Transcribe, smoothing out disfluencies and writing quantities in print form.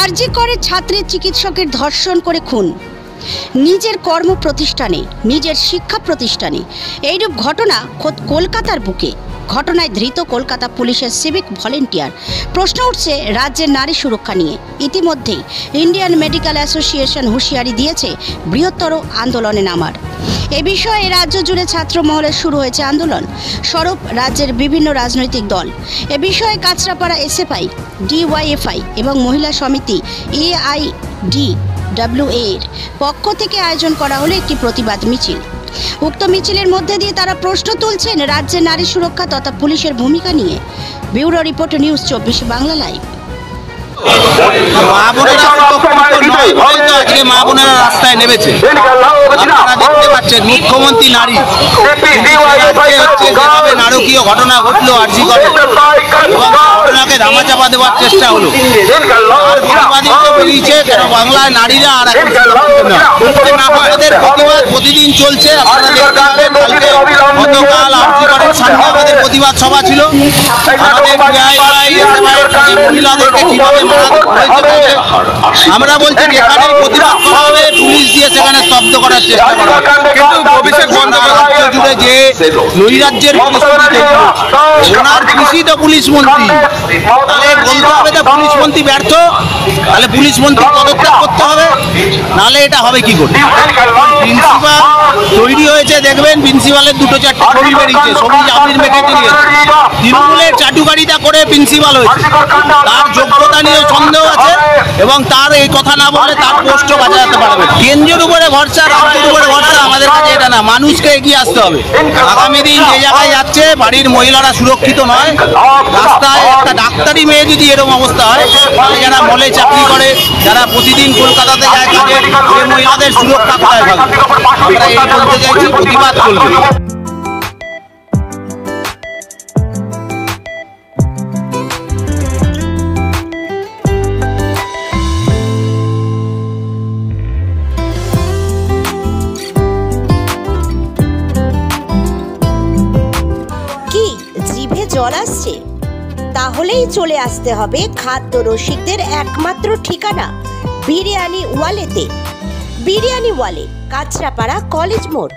আরজি করে ছাত্রের চিকিৎসকের ধর্ষণ করে খুন। নিজের কর্ম প্রতিষ্ঠানে, নিজের শিক্ষা প্রতিষ্ঠানে এইরূপ ঘটনা খোদ কলকাতার বুকে। ঘটনায় ধৃত কলকাতা পুলিশের সিভিক ভলেন্টিয়ার। প্রশ্ন উঠছে রাজ্যের নারী সুরক্ষা নিয়ে। ইতিমধ্যেই ইন্ডিয়ান মেডিকেল অ্যাসোসিয়েশন হুঁশিয়ারি দিয়েছে বৃহত্তর আন্দোলনে নামার। এ বিষয়ে রাজ্য জুড়ে ছাত্র মহলে শুরু হয়েছে আন্দোলন স্বরূপ রাজ্যের বিভিন্ন রাজনৈতিক দল। এ বিষয়ে কাঁচরাপাড়া এসএফআই, ডিওয়াইএফআই এবং মহিলা সমিতি AIDWA এর পক্ষ থেকে আয়োজন করা হলো একটি প্রতিবাদ মিছিল। উক্ত মিছিলের মধ্যে দিয়ে তারা প্রশ্ন তুলছেন রাজ্যের নারী সুরক্ষা তথা পুলিশের ভূমিকা নিয়ে। Bureau report, news 24 Bangla live. আজকে মা বোনেরা রাস্তায় নেমেছে, আপনারা দেখতে পাচ্ছেন মুখ্যমন্ত্রী নারী যেভাবে নারকীয় ঘটনা ঘটলো আরজি করে এবং ঘটনাকে ধামাচাপা দেওয়ার চেষ্টা হলো। আর প্রতিবাদী তো বেরিয়েছে কেন বাংলায় নারীরা আর আমাদের প্রতিবাদ প্রতিদিন চলছে। আপনারা দেখতে পাবেন কালকে গতকাল আরজি করের সামনে আমাদের প্রতিবাদ সভা ছিল। আমাদের মহিলাদেরকে কিভাবে আমরা বলছি যেখানে প্রতিবাদ করা হবে পুলিশ দিয়ে সেখানে স্তব্ধ করার চেষ্টা করা হবে। কিন্তু অভিষেক বন্দ্যোপাধ্যায় জুড়ে যে নৈরাজ্যের পরিস্থিতি ওনার খুশি তো পুলিশ মন্ত্রী, তাহলে বলতে হবে তো পুলিশ মন্ত্রী ব্যর্থ, তাহলে পুলিশ মন্ত্রী পদত্যাগ করতে হবে, নাহলে এটা হবে কি করে? প্রিন্সিপাল তৈরি হয়েছে, দেখবেন প্রিন্সিপালের 2-4টে ছবি বেরিয়েছে, ছবি আবির মেখে দিয়ে তৃণমূলের চাটুকারিতা করে প্রিন্সিপাল হয়েছে। তার যোগ্যতা নিয়ে সন্দেহ আছে এবং তার এই কথা না বললে তার পোস্টও বাঁচাতে পারবে। কেন্দ্রের উপরে ভরসা, রাজ্যের উপরে ভরসা, আমাদের কাছে এটা না, মানুষকে এগিয়ে আসতে হবে। আগামী দিন যে জায়গায় যাচ্ছে বাড়ির মহিলারা সুরক্ষিত নয়, রাস্তায় একটা ডাক্তারি মেয়ে যদি এরকম অবস্থা হয়, তাহলে যারা মলে চাকরি করে, যারা প্রতিদিন কলকাতাতে যায় কাজে, সে মহিলাদের সুরক্ষা কোথায় থাকবে? আমরা এই বলতে চাইছি, প্রতিবাদ চলবে। জল আসছে? তাহলেই চলে আসতে হবে খাদ্য রসিকদের একমাত্র ঠিকানা বিরিয়ানি ওয়ালেতে। বিরিয়ানি ওয়ালে, কাঁচরাপাড়া, কলেজ মোড়।